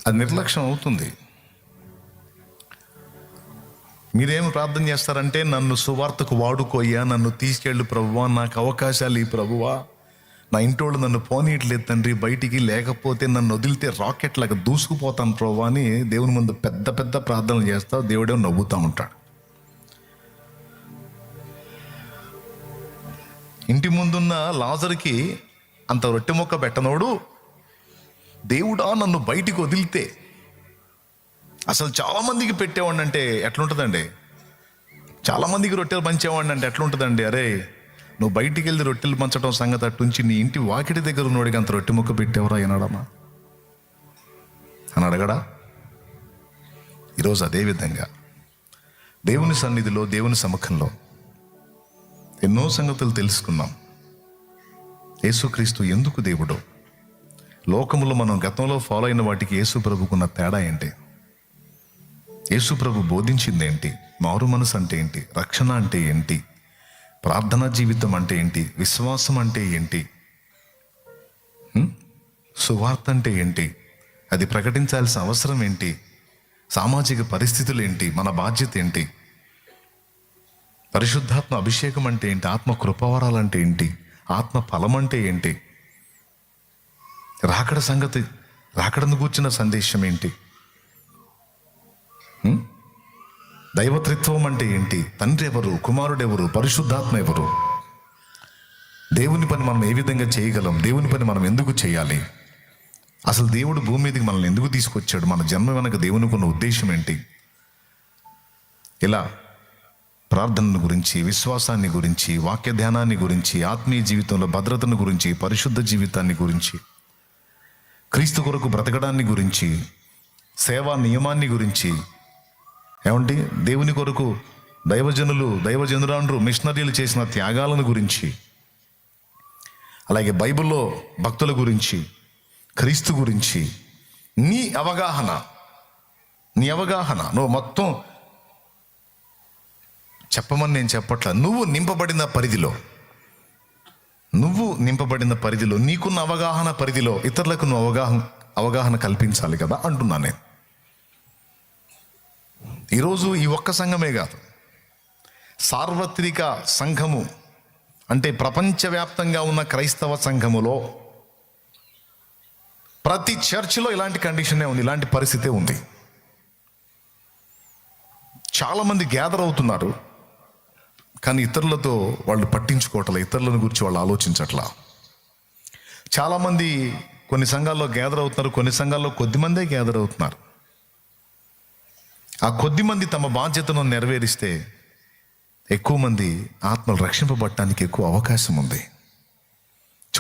అది నిర్లక్ష్యం అవుతుంది. మీరేమి ప్రార్థన చేస్తారంటే, నన్ను సువార్తకు వాడుకోయ్యా, నన్ను తీసుకెళ్ళు ప్రభువా, నాకు అవకాశాలు ఈ ప్రభువా, నా ఇంటోళ్ళు నన్ను పోనీయట్లేదు తండ్రి బయటికి, లేకపోతే నన్ను వదిలితే రాకెట్ లాగా దూసుకుపోతాను ప్రభువా అని దేవుని ముందు పెద్ద పెద్ద ప్రార్థనలు చేస్తావు. దేవుడే నవ్వుతూ ఉంటాడు. ఇంటి ముందున్న లాజరుకి అంత రొట్టె మొక్క పెట్టనోడు, దేవుడా నన్ను బయటికి వదిలితే, అసలు చాలామందికి పెట్టేవాడిని అంటే ఎట్లుంటుందండి? చాలామందికి రొట్టెలు పంచేవాడిని అంటే ఎట్లుంటుందండి? అరే నువ్వు బయటికి వెళ్ళి రొట్టెలు పంచడం సంగతి అట్టుంచి, నీ ఇంటి వాకిటి దగ్గర ఉన్నోడికి అంత రొట్టె మొక్క పెట్టేవరా ఏనాడమ్మా అని అడగడా? ఈరోజు అదేవిధంగా దేవుని సన్నిధిలో, దేవుని సముఖంలో ఎన్నో సంగతులు తెలుసుకున్నాం. యేసుక్రీస్తు ఎందుకు దేవుడో, లోకములో మనం గతంలో ఫాలో అయిన వాటికి యేసు ప్రభుకున్న తేడా ఏంటి, యేసు ప్రభు బోధించింది ఏంటి, మారు మనసు అంటే ఏంటి, రక్షణ అంటే ఏంటి, ప్రార్థనా జీవితం అంటే ఏంటి, విశ్వాసం అంటే ఏంటి, సువార్త అంటే ఏంటి, అది ప్రకటించాల్సిన అవసరం ఏంటి, సామాజిక పరిస్థితులు ఏంటి, మన బాధ్యత ఏంటి, పరిశుద్ధాత్మ అభిషేకం అంటే ఏంటి, ఆత్మ కృపావరాలు అంటే ఏంటి, ఆత్మ ఫలం అంటే ఏంటి, రాకడ సంగతి, రాకడను కూర్చున్న సందేశం ఏంటి, దైవత్రిత్వం అంటే ఏంటి, తండ్రి ఎవరు, కుమారుడు ఎవరు, పరిశుద్ధాత్మ ఎవరు, దేవుని పని మనం ఏ విధంగా చేయగలం, దేవుని పని మనం ఎందుకు చేయాలి, అసలు దేవుడు భూమి మీదకి మనల్ని ఎందుకు తీసుకొచ్చాడు, మన జన్మ వెనక దేవునికి ఉన్న ఉద్దేశం ఏంటి, ఇలా ప్రార్థనను గురించి, విశ్వాసాన్ని గురించి, వాక్య ధ్యానాన్ని గురించి, ఆత్మీయ జీవితంలో భద్రతను గురించి, పరిశుద్ధ జీవితాన్ని గురించి, క్రీస్తు కొరకు బ్రతకడాన్ని గురించి, సేవా నియమాన్ని గురించి, ఏమంటే దేవుని కొరకు దైవజనురాండ్రు మిషనరీలు చేసిన త్యాగాలను గురించి, అలాగే బైబిల్లో భక్తుల గురించి, క్రీస్తు గురించి నీ అవగాహన నువ్వు మొత్తం చెప్పమని నేను చెప్పట్లా. నువ్వు నింపబడిన పరిధిలో నీకున్న అవగాహన పరిధిలో ఇతరులకు నువ్వు అవగాహన కల్పించాలి కదా అంటున్నా నేను. ఈరోజు ఈ ఒక్క సంఘమే కాదు, సార్వత్రిక సంఘము అంటే ప్రపంచవ్యాప్తంగా ఉన్న క్రైస్తవ సంఘములో ప్రతి చర్చిలో ఇలాంటి కండిషనే ఉంది, ఇలాంటి పరిస్థితే ఉంది. చాలామంది గ్యాదర్ అవుతున్నారు, కానీ ఇతరులతో వాళ్ళు పట్టించుకోవట్లే, ఇతరులను గురించి వాళ్ళు ఆలోచించట్లా. చాలామంది కొన్ని సంఘాల్లో గ్యాదర్ అవుతున్నారు, కొన్ని సంఘాల్లో కొద్దిమందే గ్యాదర్ అవుతున్నారు. ఆ కొద్దిమంది తమ బాధ్యతను నెరవేరిస్తే ఎక్కువ మంది ఆత్మలు రక్షింపబడటానికి ఎక్కువ అవకాశం ఉంది.